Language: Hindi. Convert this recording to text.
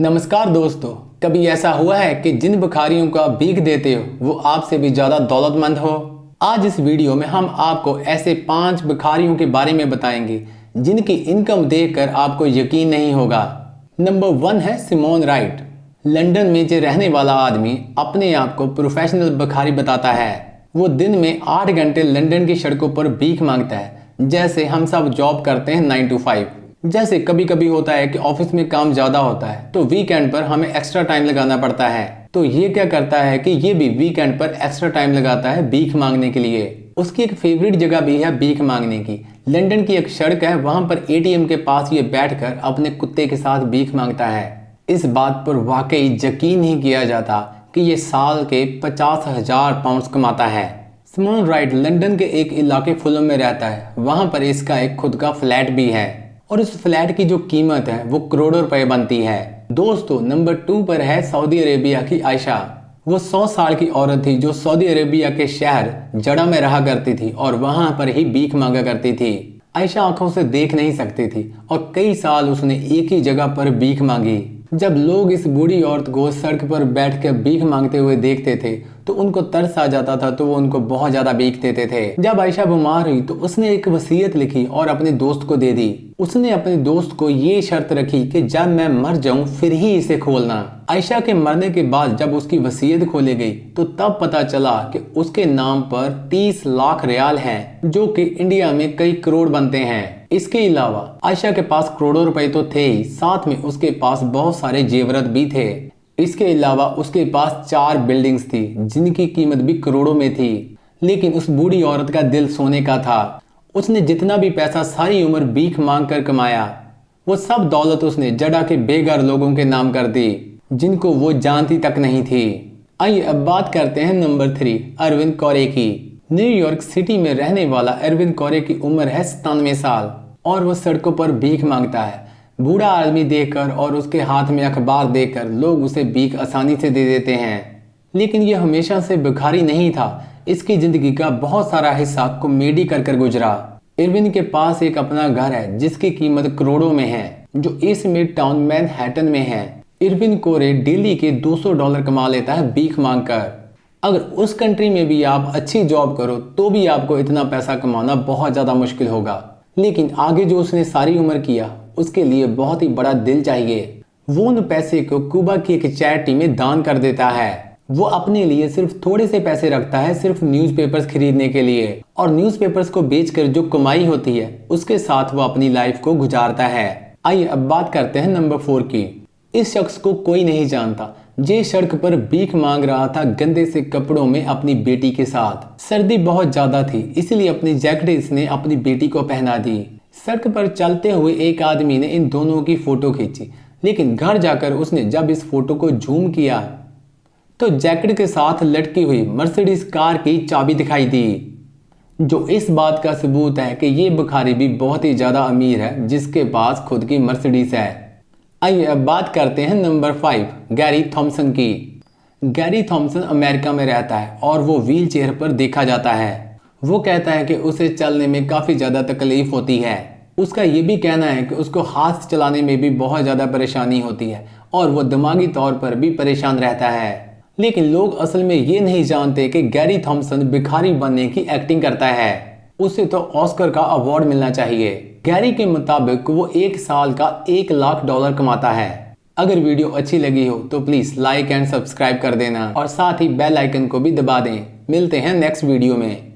नमस्कार दोस्तों, कभी ऐसा हुआ है कि जिन भिखारियों को आप भीख देते हो वो आपसे भी ज्यादा दौलतमंद हो। आज इस वीडियो में हम आपको ऐसे 5 भिखारियों के बारे में बताएंगे जिनकी इनकम देखकर आपको यकीन नहीं होगा। नंबर 1 है सिमोन राइट। लंदन में जो रहने वाला आदमी अपने आप को प्रोफेशनल भिखारी बताता है। वो दिन में 8 घंटे लंदन की सड़कों पर भीख मांगता है, जैसे हम सब जॉब करते हैं 9 to 5। जैसे कभी कभी होता है कि ऑफिस में काम ज्यादा होता है तो वीकेंड पर हमें एक्स्ट्रा टाइम लगाना पड़ता है, तो ये क्या करता है कि ये भी वीकेंड पर एक्स्ट्रा टाइम लगाता है भीख मांगने के लिए। उसकी एक फेवरेट जगह भी है भीख मांगने की। लंदन की एक सड़क है, वहां पर एटीएम के पास ये बैठकर अपने कुत्ते के साथ भीख मांगता है। इस बात पर वाकई यकीन नहीं किया जाता कि ये साल के 50,000 पाउंड कमाता है। सिमोन राइट लंदन के एक इलाके फुलम में रहता है। वहां पर इसका एक खुद का फ्लैट भी है और उस फ्लैट की जो कीमत है वो करोड़ों रुपए बनती है। दोस्तों, नंबर 2 पर है सऊदी अरेबिया की आयशा। वो 100 साल की औरत थी जो सऊदी अरेबिया के शहर जड़ा में रहा करती थी और वहां पर ही भीख मांगा करती थी। आयशा आंखों से देख नहीं सकती थी और कई साल उसने एक ही जगह पर भीख मांगी। जब लोग इस बूढ़ी औरत को सड़क पर बैठकर भीख मांगते हुए देखते थे तो उनको तरस आ जाता था, तो वो उनको बहुत ज्यादा भीख देते थे। जब आयशा बीमार हुई तो उसने एक वसीयत लिखी और अपने दोस्त को दे दी। उसने अपने दोस्त को ये शर्त रखी कि जब मैं मर जाऊं फिर ही इसे खोलना। आयशा के मरने के बाद जब उसकी वसीयत खोली गई तो तब पता चला कि उसके नाम पर 30 लाख रियाल हैं, जो कि इंडिया में कई करोड़ बनते हैं। इसके अलावा आयशा के पास करोड़ों रुपए तो थे ही, साथ में उसके पास बहुत सारे जेवरत भी थे। इसके अलावा उसके पास 4 बिल्डिंग्स थी जिनकी कीमत भी करोड़ों में थी। लेकिन उस बूढ़ी औरत का दिल सोने का था। उसने जितना भी पैसा सारी उम्र भीख मांग कर कमाया, वो सब दौलत उसने जड़ा के बेघर लोगों के नाम कर दी जिनको वो जानती तक नहीं थी। आइए अब बात करते हैं नंबर 3 अरविंद कौरे की। न्यूयॉर्क सिटी में रहने वाला अरविंद कौरे की उम्र है 97 साल और वो सड़कों पर भीख मांगता है। बूढ़ा आदमी देखकर और उसके हाथ में अखबार देखकर लोग उसे भीख आसानी से दे देते हैं। लेकिन ये हमेशा से भिखारी नहीं था। इसकी जिंदगी का बहुत सारा हिस्सा कॉमेडी कर गुजरा। इरविन के पास एक अपना घर है जिसकी कीमत करोड़ों में है, जो ईस्ट मिड टाउन मैनहट्टन में है। इरविन कोरे डेली के $200 कमा लेता है भीख मांगकर। अगर उस कंट्री में भी आप अच्छी जॉब करो तो भी आपको इतना पैसा कमाना बहुत ज्यादा मुश्किल होगा। लेकिन आगे जो उसने सारी उम्र किया उसके लिए बहुत ही बड़ा दिल चाहिए। वो उन पैसे को कुबा की एक चैरिटी में दान कर देता है। वो अपने लिए सिर्फ थोड़े से पैसे रखता है, सिर्फ न्यूज़पेपर्स खरीदने के लिए, और न्यूज़पेपर्स को बेचकर जो कमाई होती है उसके साथ वो अपनी लाइफ को गुजारता है। आइए अब बात करते हैं नंबर 4 की। इस शख्स को कोई नहीं जानता। ये सड़क पर भीख मांग रहा था गंदे से कपड़ों में अपनी बेटी के साथ। सर्दी बहुत ज्यादा थी, इसलिए अपनी जैकेट इसने अपनी बेटी को पहना दी। सड़क पर चलते हुए एक आदमी ने इन दोनों की फोटो खींची, लेकिन घर जाकर उसने जब इस फोटो को जूम किया तो जैकेट के साथ लटकी हुई मर्सिडीज कार की चाबी दिखाई दी, जो इस बात का सबूत है कि ये भिखारी भी बहुत ही ज्यादा अमीर है जिसके पास खुद की मर्सिडीज है। आइए अब बात करते हैं नंबर 5 गैरी थॉमसन की। गैरी थॉमसन अमेरिका में रहता है और वो व्हील चेयर पर देखा जाता है। वो कहता है कि उसे चलने में काफ़ी ज़्यादा तकलीफ होती है। उसका ये भी कहना है कि उसको हाथ चलाने में भी बहुत ज़्यादा परेशानी होती है और वो दिमागी तौर पर भी परेशान रहता है। लेकिन लोग असल में ये नहीं जानते कि गैरी थॉमसन भिखारी बनने की एक्टिंग करता है। उसे तो ऑस्कर का अवार्ड मिलना चाहिए। गैरी के मुताबिक वो एक साल का $1 लाख कमाता है। अगर वीडियो अच्छी लगी हो तो प्लीज लाइक एंड सब्सक्राइब कर देना और साथ ही बेल आइकन को भी दबा दें। मिलते हैं नेक्स्ट वीडियो में।